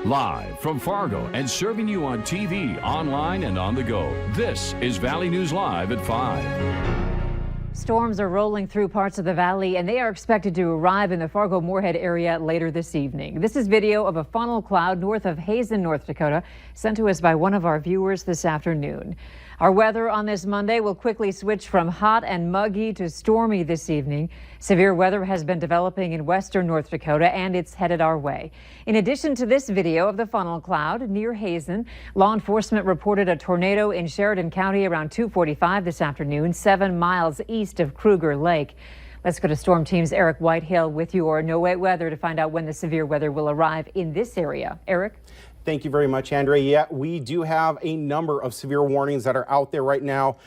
Live from Fargo and serving you on TV, online, and on the go. This is Valley News Live at 5. Storms are rolling through parts of the valley, and they are expected to arrive in the Fargo-Moorhead area later this evening. This is video of a funnel cloud north of Hazen, North Dakota, sent to us by one of our viewers this afternoon. Our weather on this Monday will quickly switch from hot and muggy to stormy this evening. Severe weather has been developing in western North Dakota, and it's headed our way. In addition to this video of the funnel cloud near Hazen, law enforcement reported a tornado in Sheridan County around 2:45 this afternoon, 7 miles east of Kruger Lake. Let's go to Storm Team's Eric Whitehill with your no-wait weather to find out when the severe weather will arrive in this area. Eric? Thank you very much, Andrea. Yeah, we do have a number of severe warnings that are out there right now.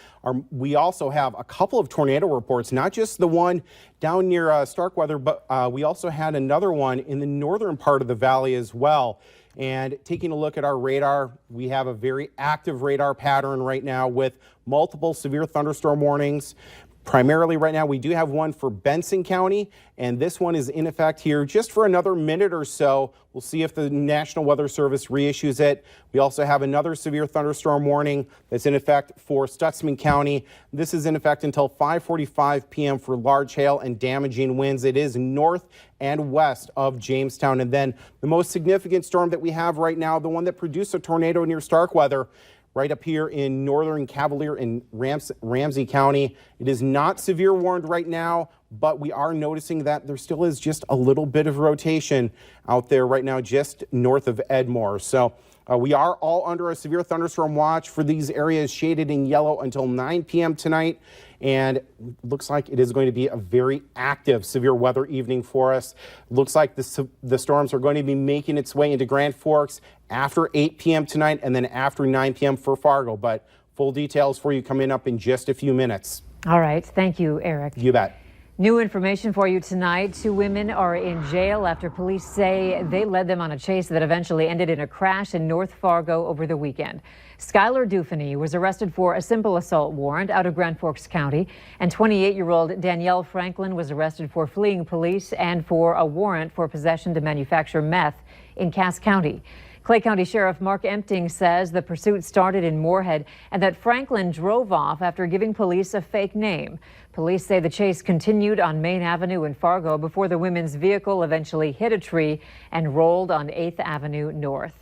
We also have a couple of tornado reports, not just the one down near Starkweather, but we also had another one in the northern part of the valley as well. And taking a look at our radar, we have a very active radar pattern right now with multiple severe thunderstorm warnings. Primarily right now, we do have one for Benson County, and this one is in effect here just for another minute or so. We'll see if the National Weather Service reissues it. We also have another severe thunderstorm warning that's in effect for Stutsman County. This is in effect until 5:45 p.m. for large hail and damaging winds. It is north and west of Jamestown. And then the most significant storm that we have right now, the one that produced a tornado near Starkweather, right up here in northern Cavalier and Ramsey County. It is not severe warned right now, but we are noticing that there still is just a little bit of rotation out there right now just north of Edmore. So we are all under a severe thunderstorm watch for these areas shaded in yellow until 9 p.m. tonight. And looks like it is going to be a very active severe weather evening for us. Looks like the storms are going to be making its way into Grand Forks after 8 p.m. tonight and then after 9 p.m. for Fargo. But full details for you coming up in just a few minutes. All right. Thank you, Eric. You bet. New information for you tonight. 2 women are in jail after police say they led them on a chase that eventually ended in a crash in North Fargo over the weekend. Skylar Dufany was arrested for a simple assault warrant out of Grand Forks County, and 28-year-old Danielle Franklin was arrested for fleeing police and for a warrant for possession to manufacture meth in Cass County. Clay County Sheriff Mark Empting says the pursuit started in Moorhead and that Franklin drove off after giving police a fake name. Police say the chase continued on Main Avenue in Fargo before the women's vehicle eventually hit a tree and rolled on 8th Avenue North.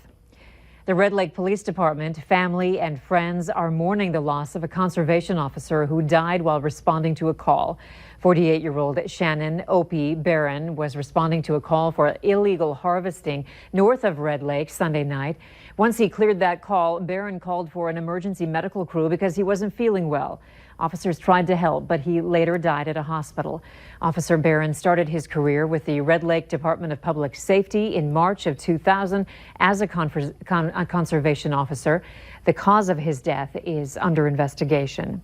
The Red Lake Police Department, family and friends are mourning the loss of a conservation officer who died while responding to a call. 48-year-old Shannon Opie Barron was responding to a call for illegal harvesting north of Red Lake Sunday night. Once he cleared that call, Barron called for an emergency medical crew because he wasn't feeling well. Officers tried to help, but he later died at a hospital. Officer Barron started his career with the Red Lake Department of Public Safety in March of 2000 as a conservation officer. The cause of his death is under investigation.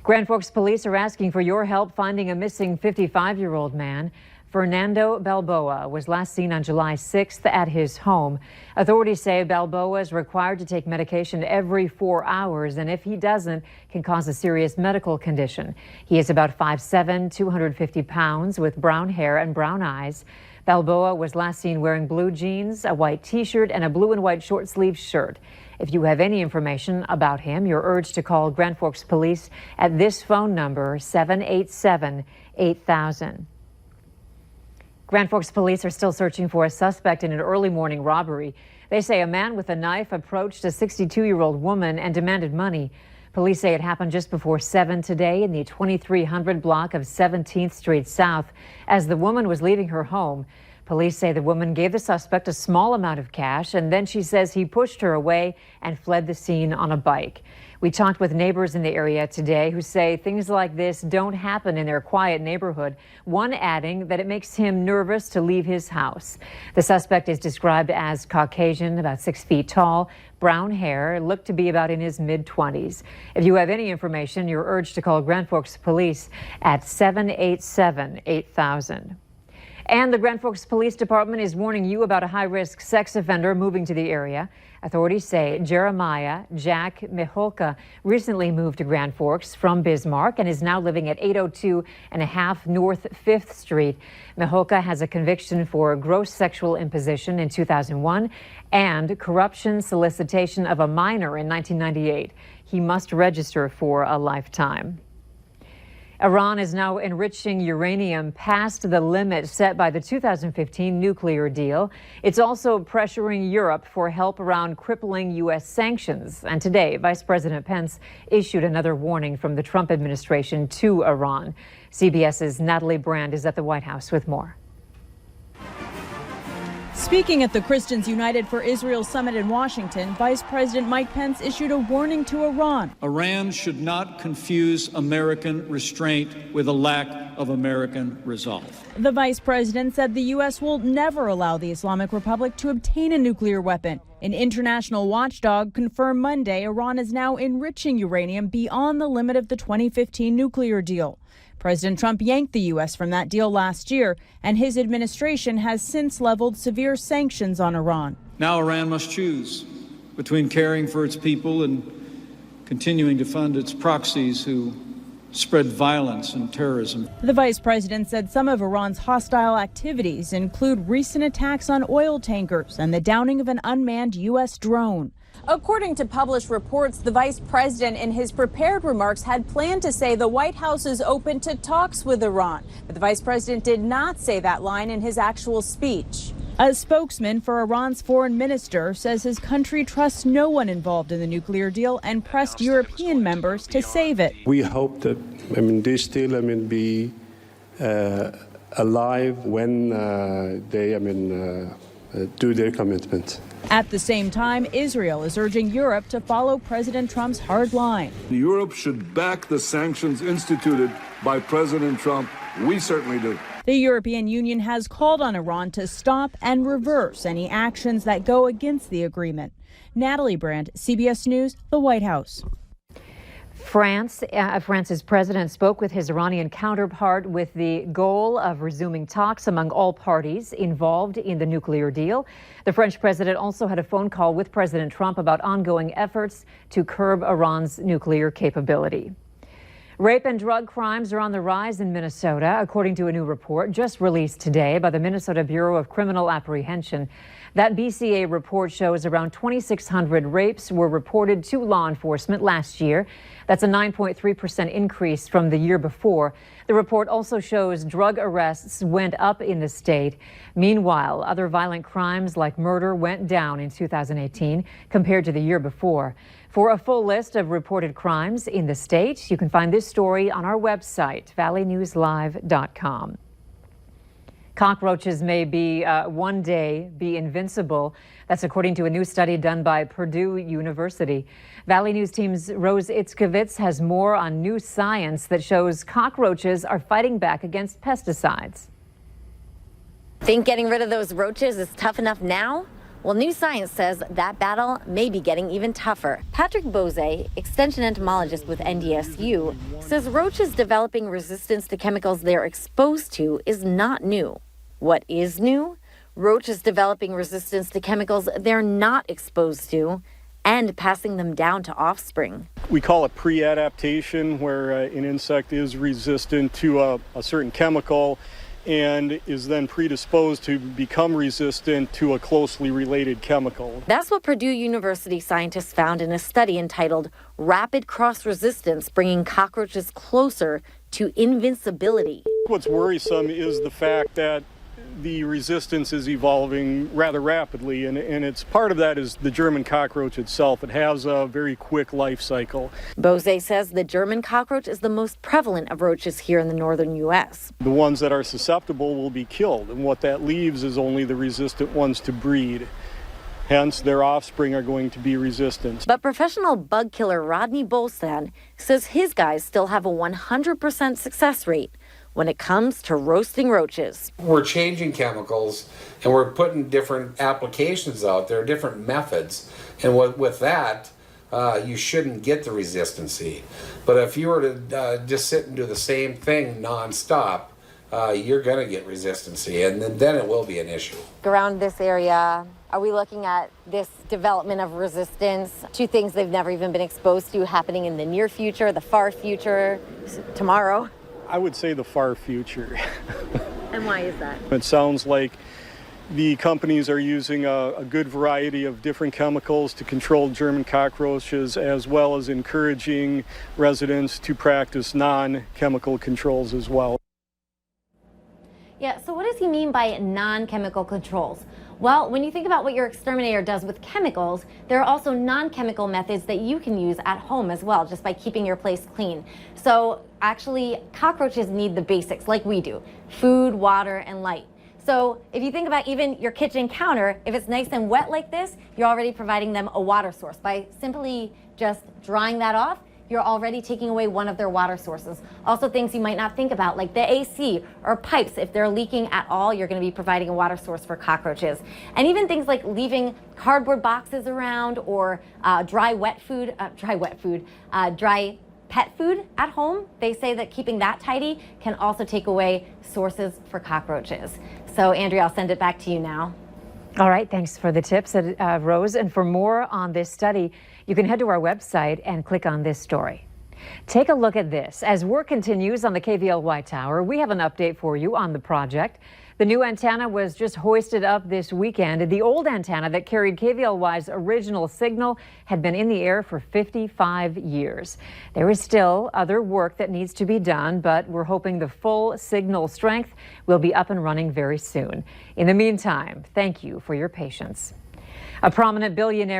Grand Forks police are asking for your help finding a missing 55-year-old man. Fernando Balboa was last seen on July 6th at his home. Authorities say Balboa is required to take medication every 4 hours, and if he doesn't, can cause a serious medical condition. He is about 5'7", 250 pounds, with brown hair and brown eyes. Balboa was last seen wearing blue jeans, a white T-shirt, and a blue and white short-sleeved shirt. If you have any information about him, you're urged to call Grand Forks Police at this phone number, 787-8000. Grand Forks police are still searching for a suspect in an early morning robbery. They say a man with a knife approached a 62-year-old woman and demanded money. Police say it happened just before 7 today in the 2300 block of 17th Street South as the woman was leaving her home. Police say the woman gave the suspect a small amount of cash, and then she says he pushed her away and fled the scene on a bike. We talked with neighbors in the area today who say things like this don't happen in their quiet neighborhood, one adding that it makes him nervous to leave his house. The suspect is described as Caucasian, about 6 feet tall, brown hair, looked to be about in his mid-20s. If you have any information, you're urged to call Grand Forks Police at 787-8000. And the Grand Forks Police Department is warning you about a high-risk sex offender moving to the area. Authorities say Jeremiah Jack Miholka recently moved to Grand Forks from Bismarck and is now living at 802 and a half North 5th Street. Miholka has a conviction for gross sexual imposition in 2001 and corruption solicitation of a minor in 1998. He must register for a lifetime. Iran is now enriching uranium past the limit set by the 2015 nuclear deal. It's also pressuring Europe for help around crippling U.S. sanctions. And today, Vice President Pence issued another warning from the Trump administration to Iran. CBS's Natalie Brand is at the White House with more. Speaking at the Christians United for Israel summit in Washington, Vice President Mike Pence issued a warning to Iran. Iran should not confuse American restraint with a lack of American resolve. The vice president said the U.S. will never allow the Islamic Republic to obtain a nuclear weapon. An international watchdog confirmed Monday Iran is now enriching uranium beyond the limit of the 2015 nuclear deal. President Trump yanked the U.S. from that deal last year, and his administration has since leveled severe sanctions on Iran. Now Iran must choose between caring for its people and continuing to fund its proxies who spread violence and terrorism. The vice president said some of Iran's hostile activities include recent attacks on oil tankers and the downing of an unmanned U.S. drone. According to published reports, the vice president in his prepared remarks had planned to say the White House is open to talks with Iran, but the vice president did not say that line in his actual speech. A spokesman for Iran's foreign minister says his country trusts no one involved in the nuclear deal and pressed European members to save it. We hope that, this deal, be alive when they, do their commitment. At the same time, Israel is urging Europe to follow President Trump's hard line. Europe should back the sanctions instituted by President Trump. We certainly do. The European Union has called on Iran to stop and reverse any actions that go against the agreement. Natalie Brand, CBS News, the White House. France's president spoke with his Iranian counterpart with the goal of resuming talks among all parties involved in the nuclear deal. The French president also had a phone call with President Trump about ongoing efforts to curb Iran's nuclear capability. Rape and drug crimes are on the rise in Minnesota, according to a new report just released today by the Minnesota Bureau of Criminal Apprehension. That BCA report shows around 2,600 rapes were reported to law enforcement last year. That's a 9.3% increase from the year before. The report also shows drug arrests went up in the state. Meanwhile, other violent crimes like murder went down in 2018 compared to the year before. For a full list of reported crimes in the state, you can find this story on our website, valleynewslive.com. Cockroaches may one day be invincible. That's according to a new study done by Purdue University. Valley News Team's Rose Itzkovitz has more on new science that shows cockroaches are fighting back against pesticides. Think getting rid of those roaches is tough enough now? Well, new science says that battle may be getting even tougher. Patrick Bose, extension entomologist with NDSU, says roaches developing resistance to chemicals they're exposed to is not new. What is new? Roaches developing resistance to chemicals they're not exposed to and passing them down to offspring. We call it pre-adaptation, where an insect is resistant to a certain chemical and is then predisposed to become resistant to a closely related chemical. That's what Purdue University scientists found in a study entitled Rapid Cross-Resistance, bringing cockroaches closer to invincibility. What's worrisome is the fact that the resistance is evolving rather rapidly, and it's part of that is the German cockroach itself. It has a very quick life cycle. Bose says the German cockroach is the most prevalent of roaches here in the northern U.S. The ones that are susceptible will be killed, and what that leaves is only the resistant ones to breed. Hence, their offspring are going to be resistant. But professional bug killer Rodney Bolstad says his guys still have a 100% success rate when it comes to roasting roaches. We're changing chemicals and we're putting different applications out there, different methods. And with that, you shouldn't get the resistancy. But if you were to just sit and do the same thing nonstop, you're going to get resistancy, and then it will be an issue. Around this area, are we looking at this development of resistance to things they've never even been exposed to happening in the near future, the far future, tomorrow? I would say the far future. And why is that? It sounds like the companies are using a good variety of different chemicals to control German cockroaches, as well as encouraging residents to practice non-chemical controls as well. Yeah, so what does he mean by non-chemical controls? Well, when you think about what your exterminator does with chemicals, there are also non-chemical methods that you can use at home as well, just by keeping your place clean. So actually, cockroaches need the basics like we do: food, water, and light. So if you think about even your kitchen counter, if it's nice and wet like this, you're already providing them a water source. By simply just drying that off, you're already taking away one of their water sources. Also, things you might not think about, like the AC or pipes. If they're leaking at all, you're going to be providing a water source for cockroaches. And even things like leaving cardboard boxes around, or dry pet food at home. They say that keeping that tidy can also take away sources for cockroaches. So, Andrea, I'll send it back to you now. All right, thanks for the tips, Rose. And for more on this study, you can head to our website and click on this story. Take a look at this. As work continues on the KVLY tower, we have an update for you on the project. The new antenna was just hoisted up this weekend. The old antenna that carried KVLY's original signal had been in the air for 55 years. There is still other work that needs to be done, but we're hoping the full signal strength will be up and running very soon. In the meantime, thank you for your patience. A prominent billionaire